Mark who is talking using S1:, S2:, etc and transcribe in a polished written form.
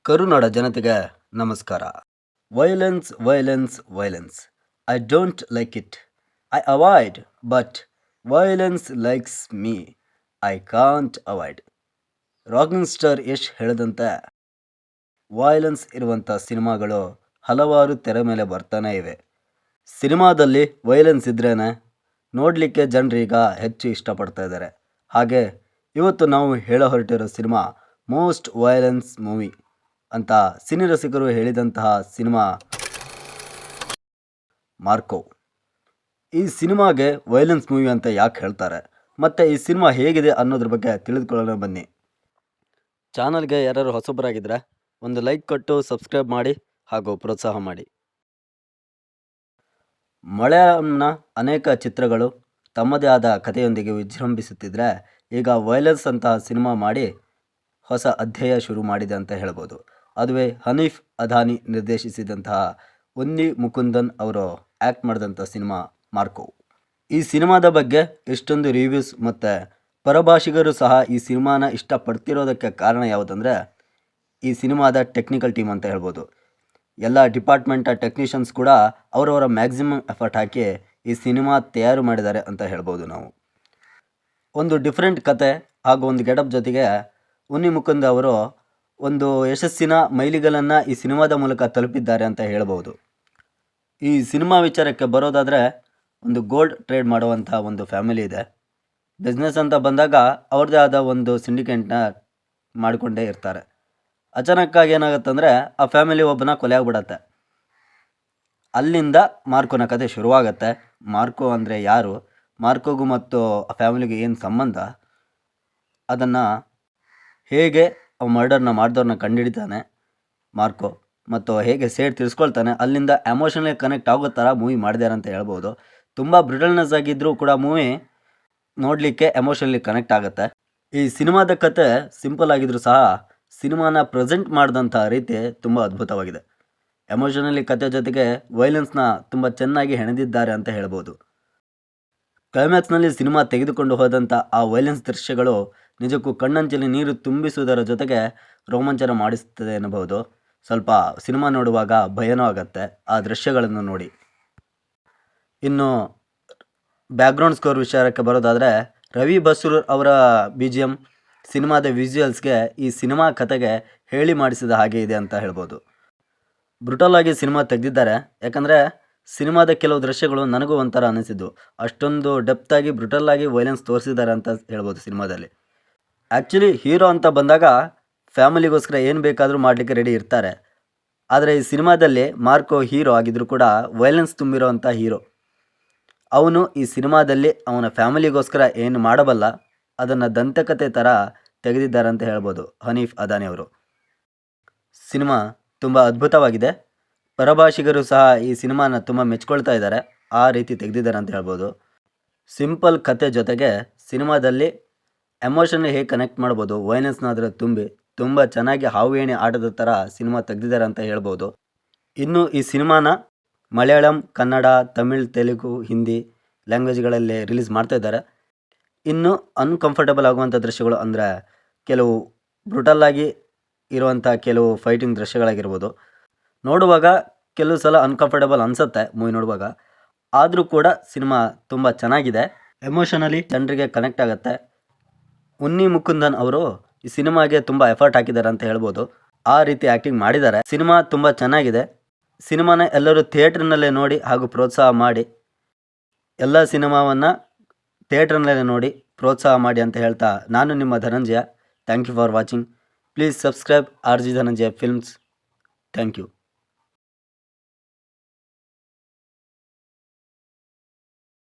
S1: ಕರುನಾಡ ಜನತೆಗೆ ನಮಸ್ಕಾರ. Violence violence violence I don't like it. I avoid but violence likes me. I can't avoid. Rocking star Yash ಹೇಳಿದಂತೆ violence ಇರುವಂಥ ಸಿನಿಮಾಗಳು ಹಲವಾರು ತೆರೆ ಮೇಲೆ ಬರ್ತಾನೆ ಇವೆ. ಸಿನಿಮಾದಲ್ಲಿ ವೈಲೆನ್ಸ್ ಇದ್ರೇ ನೋಡಲಿಕ್ಕೆ ಜನರೀಗ ಹೆಚ್ಚು ಇಷ್ಟಪಡ್ತಾ ಇದ್ದಾರೆ. ಹಾಗೆ ಇವತ್ತು ನಾವು ಹೇಳೋ ಹೊರಟಿರೋ ಸಿನಿಮಾ ಮೋಸ್ಟ್ ವೈಲೆನ್ಸ್ ಮೂವಿ ಅಂತ ಸಿನಿ ರಸಿಕರು ಹೇಳಿದಂತಹ ಸಿನಿಮಾ ಮಾರ್ಕೋ. ಈ ಸಿನಿಮಾಗೆ ವೈಲೆನ್ಸ್ ಮೂವಿ ಅಂತ ಯಾಕೆ ಹೇಳ್ತಾರೆ ಮತ್ತು ಈ ಸಿನಿಮಾ ಹೇಗಿದೆ ಅನ್ನೋದ್ರ ಬಗ್ಗೆ ತಿಳಿದುಕೊಳ್ಳೋಣ ಬನ್ನಿ. ಚಾನಲ್ಗೆ ಯಾರು ಹೊಸಬರಾಗಿದ್ದರೆ ಒಂದು ಲೈಕ್ ಕೊಟ್ಟು ಸಬ್ಸ್ಕ್ರೈಬ್ ಮಾಡಿ ಹಾಗೂ ಪ್ರೋತ್ಸಾಹ ಮಾಡಿ. ಮಲಯಾಳಂನ ಅನೇಕ ಚಿತ್ರಗಳು ತಮ್ಮದೇ ಆದ ಕಥೆಯೊಂದಿಗೆ ವಿಜೃಂಭಿಸುತ್ತಿದ್ದರೆ ಈಗ ವೈಲೆನ್ಸ್ ಅಂತಹ ಸಿನಿಮಾ ಮಾಡಿ ಹೊಸ ಅಧ್ಯಾಯ ಶುರು ಮಾಡಿದೆ ಅಂತ ಹೇಳ್ಬೋದು. ಅದುವೇ ಹನೀಫ್ ಅದಾನಿ ನಿರ್ದೇಶಿಸಿದಂತಹ ಉನ್ನಿ ಮುಕುಂದನ್ ಅವರು ಆ್ಯಕ್ಟ್ ಮಾಡಿದಂಥ ಸಿನಿಮಾ ಮಾರ್ಕೋ. ಈ ಸಿನಿಮಾದ ಬಗ್ಗೆ ಎಷ್ಟೊಂದು ರಿವ್ಯೂಸ್ ಮತ್ತು ಪರಭಾಷಿಗರು ಸಹ ಈ ಸಿನಿಮಾನ ಇಷ್ಟಪಡ್ತಿರೋದಕ್ಕೆ ಕಾರಣ ಯಾವುದಂದರೆ ಈ ಸಿನಿಮಾದ ಟೆಕ್ನಿಕಲ್ ಟೀಮ್ ಅಂತ ಹೇಳ್ಬೋದು. ಎಲ್ಲ ಡಿಪಾರ್ಟ್ಮೆಂಟ್ ಟೆಕ್ನಿಷಿಯನ್ಸ್ ಕೂಡ ಅವರವರ ಮ್ಯಾಕ್ಸಿಮಮ್ ಎಫರ್ಟ್ ಹಾಕಿ ಈ ಸಿನಿಮಾ ತಯಾರು ಮಾಡಿದ್ದಾರೆ ಅಂತ ಹೇಳ್ಬೋದು ನಾವು. ಒಂದು ಡಿಫ್ರೆಂಟ್ ಕತೆ ಹಾಗೂ ಒಂದು ಗೆಟಪ್ ಜೊತೆಗೆ ಉನ್ನಿ ಮುಕುಂದ ಅವರು ಒಂದು ಯಶಸ್ಸಿನ ಮೈಲಿಗಲನ್ನು ಈ ಸಿನಿಮಾದ ಮೂಲಕ ತಲುಪಿದ್ದಾರೆ ಅಂತ ಹೇಳ್ಬೋದು. ಈ ಸಿನಿಮಾ ವಿಚಾರಕ್ಕೆ ಬರೋದಾದರೆ ಒಂದು ಗೋಲ್ಡ್ ಟ್ರೇಡ್ ಮಾಡುವಂಥ ಒಂದು ಫ್ಯಾಮಿಲಿ ಇದೆ. ಬಿಸ್ನೆಸ್ ಅಂತ ಬಂದಾಗ ಅವ್ರದ್ದೇ ಆದ ಒಂದು ಸಿಂಡಿಕೇಟ್ನ ಮಾಡಿಕೊಂಡೇ ಇರ್ತಾರೆ. ಅಚಾನಕ್ಕಾಗಿ ಏನಾಗುತ್ತಂದರೆ ಆ ಫ್ಯಾಮಿಲಿ ಒಬ್ಬನ ಕೊಲೆ ಆಗಿಬಿಡತ್ತೆ. ಅಲ್ಲಿಂದ ಮಾರ್ಕೋನ ಕತೆ ಶುರುವಾಗತ್ತೆ. ಮಾರ್ಕೋ ಅಂದರೆ ಯಾರು, ಮಾರ್ಕೋಗೂ ಮತ್ತು ಆ ಫ್ಯಾಮಿಲಿಗೆ ಏನು ಸಂಬಂಧ, ಅದನ್ನು ಹೇಗೆ ಮರ್ಡರ್ನ ಮಾಡಿದವ್ರನ್ನ ಕಂಡುಹಿಡಿತಾನೆ ಮಾರ್ಕೋ ಮತ್ತು ಹೇಗೆ ಸೇಡ್ ತಿರ್ಸ್ಕೊಳ್ತಾನೆ, ಅಲ್ಲಿಂದ ಎಮೋಷನಲಿ ಕನೆಕ್ಟ್ ಆಗೋ ಥರ ಮೂವಿ ಮಾಡಿದ್ದಾರೆ ಅಂತ ಹೇಳ್ಬೋದು. ತುಂಬ ಬ್ರಿಟಲ್ನೆಸ್ ಆಗಿದ್ದರೂ ಕೂಡ ಮೂವಿ ನೋಡಲಿಕ್ಕೆ ಎಮೋಷನಲಿ ಕನೆಕ್ಟ್ ಆಗುತ್ತೆ. ಈ ಸಿನಿಮಾದ ಕತೆ ಸಿಂಪಲ್ ಆಗಿದ್ರೂ ಸಹ ಸಿನಿಮಾನ ಪ್ರೆಸೆಂಟ್ ಮಾಡಿದಂಥ ರೀತಿ ತುಂಬ ಅದ್ಭುತವಾಗಿದೆ. ಎಮೋಷನಲಿ ಕತೆ ಜೊತೆಗೆ ವೈಲೆನ್ಸ್ನ ತುಂಬ ಚೆನ್ನಾಗಿ ಹೆಣೆದಿದ್ದಾರೆ ಅಂತ ಹೇಳ್ಬೋದು. ಕ್ಲೈಮ್ಯಾಕ್ಸ್ನಲ್ಲಿ ಸಿನಿಮಾ ತೆಗೆದುಕೊಂಡು ಹೋದಂಥ ಆ ವೈಲೆನ್ಸ್ ದೃಶ್ಯಗಳು ನಿಜಕ್ಕೂ ಕಣ್ಣಂಚಲ್ಲಿ ನೀರು ತುಂಬಿಸುವುದರ ಜೊತೆಗೆ ರೋಮಾಂಚನ ಮಾಡಿಸುತ್ತದೆ ಎನ್ನಬಹುದು. ಸ್ವಲ್ಪ ಸಿನಿಮಾ ನೋಡುವಾಗ ಭಯನೂ ಆಗುತ್ತೆ ಆ ದೃಶ್ಯಗಳನ್ನು ನೋಡಿ. ಇನ್ನು ಬ್ಯಾಕ್ಗ್ರೌಂಡ್ ಸ್ಕೋರ್ ವಿಚಾರಕ್ಕೆ ಬರೋದಾದರೆ ರವಿ ಬಸ್ರೂರ್ ಅವರ BGM ಸಿನಿಮಾದ ವಿಜುವಲ್ಸ್ಗೆ ಈ ಸಿನಿಮಾ ಕತೆಗೆ ಹೇಳಿ ಮಾಡಿಸಿದ ಹಾಗೆ ಇದೆ ಅಂತ ಹೇಳ್ಬೋದು. ಬ್ರುಟಲ್ ಆಗಿ ಸಿನಿಮಾ ತೆಗೆದಿದ್ದಾರೆ. ಯಾಕಂದರೆ ಸಿನಿಮಾದ ಕೆಲವು ದೃಶ್ಯಗಳು ನನಗೂ ಒಂಥರ ಅನಿಸಿದ್ದು. ಅಷ್ಟೊಂದು ಡೆಪ್ತಾಗಿ ಬ್ರುಟಲ್ ಆಗಿ ವೈಲೆನ್ಸ್ ತೋರಿಸಿದ್ದಾರೆ ಅಂತ ಹೇಳ್ಬೋದು ಸಿನಿಮಾದಲ್ಲಿ. ಆ್ಯಕ್ಚುಲಿ ಹೀರೋ ಅಂತ ಬಂದಾಗ ಫ್ಯಾಮಿಲಿಗೋಸ್ಕರ ಏನು ಬೇಕಾದರೂ ಮಾಡಲಿಕ್ಕೆ ರೆಡಿ ಇರ್ತಾರೆ. ಆದರೆ ಈ ಸಿನಿಮಾದಲ್ಲಿ ಮಾರ್ಕೋ ಹೀರೋ ಆಗಿದ್ದರೂ ಕೂಡ ವೈಲೆನ್ಸ್ ತುಂಬಿರೋ ಅಂಥ ಹೀರೋ. ಅವನು ಈ ಸಿನಿಮಾದಲ್ಲಿ ಅವನ ಫ್ಯಾಮಿಲಿಗೋಸ್ಕರ ಏನು ಮಾಡಬಲ್ಲ ಅದನ್ನು ದಂತಕತೆ ಥರ ತೆಗೆದಿದ್ದಾರೆ ಅಂತ ಹೇಳ್ಬೋದು ಹನೀಫ್ ಅದಾನಿ ಅವರು. ಸಿನಿಮಾ ತುಂಬ ಅದ್ಭುತವಾಗಿದೆ. ಪರಭಾಷಿಗರು ಸಹ ಈ ಸಿನಿಮಾನ ತುಂಬ ಮೆಚ್ಕೊಳ್ತಾ ಇದ್ದಾರೆ. ಆ ರೀತಿ ತೆಗೆದಿದ್ದಾರೆ ಅಂತ ಹೇಳ್ಬೋದು. ಸಿಂಪಲ್ ಕತೆ ಜೊತೆಗೆ ಸಿನಿಮಾದಲ್ಲಿ ಎಮೋಷನ್ ಹೇಗೆ ಕನೆಕ್ಟ್ ಮಾಡ್ಬೋದು, ವೈಲೆನ್ಸ್ನಾದರೆ ತುಂಬ ಚೆನ್ನಾಗಿ ಹಾವು ಏಣಿ ಆಟದ ಥರ ಸಿನಿಮಾ ತೆಗೆದಿದ್ದಾರೆ ಅಂತ ಹೇಳ್ಬೋದು. ಇನ್ನು ಈ ಸಿನಿಮಾನ ಮಲಯಾಳಂ, ಕನ್ನಡ, ತಮಿಳ್, ತೆಲುಗು, ಹಿಂದಿ ಲ್ಯಾಂಗ್ವೇಜ್ಗಳಲ್ಲಿ ರಿಲೀಸ್ ಮಾಡ್ತಾ ಇದ್ದಾರೆ. ಇನ್ನು ಅನ್ಕಂಫರ್ಟಬಲ್ ಆಗುವಂಥ ದೃಶ್ಯಗಳು ಅಂದರೆ ಕೆಲವು ಬ್ರುಟಲ್ಲಾಗಿ ಇರುವಂಥ ಕೆಲವು ಫೈಟಿಂಗ್ ದೃಶ್ಯಗಳಾಗಿರ್ಬೋದು. ನೋಡುವಾಗ ಕೆಲವು ಸಲ ಅನ್ಕಂಫರ್ಟಬಲ್ ಅನಿಸುತ್ತೆ ಮೂವಿ ನೋಡುವಾಗ. ಆದರೂ ಕೂಡ ಸಿನಿಮಾ ತುಂಬ ಚೆನ್ನಾಗಿದೆ. ಎಮೋಷನಲಿ ಜನರಿಗೆ ಕನೆಕ್ಟ್ ಆಗುತ್ತೆ. ಉನ್ನಿ ಮುಕುಂದನ್ ಅವರು ಈ ಸಿನಿಮಾಗೆ ತುಂಬ ಎಫರ್ಟ್ ಹಾಕಿದ್ದಾರೆ ಅಂತ ಹೇಳ್ಬೋದು. ಆ ರೀತಿ ಆ್ಯಕ್ಟಿಂಗ್ ಮಾಡಿದ್ದಾರೆ. ಸಿನಿಮಾ ತುಂಬ ಚೆನ್ನಾಗಿದೆ. ಸಿನಿಮಾನ ಎಲ್ಲರೂ ಥಿಯೇಟ್ರ್ನಲ್ಲೇ ನೋಡಿ ಹಾಗೂ ಪ್ರೋತ್ಸಾಹ ಮಾಡಿ. ಎಲ್ಲ ಸಿನಿಮಾವನ್ನು ಥಿಯೇಟ್ರ್ನಲ್ಲೇ ನೋಡಿ ಪ್ರೋತ್ಸಾಹ ಮಾಡಿ ಅಂತ ಹೇಳ್ತಾ ನಾನು ನಿಮ್ಮ Dhananjaya. Thank you for watching. Please subscribe RG Dhananjaya films. Thank you.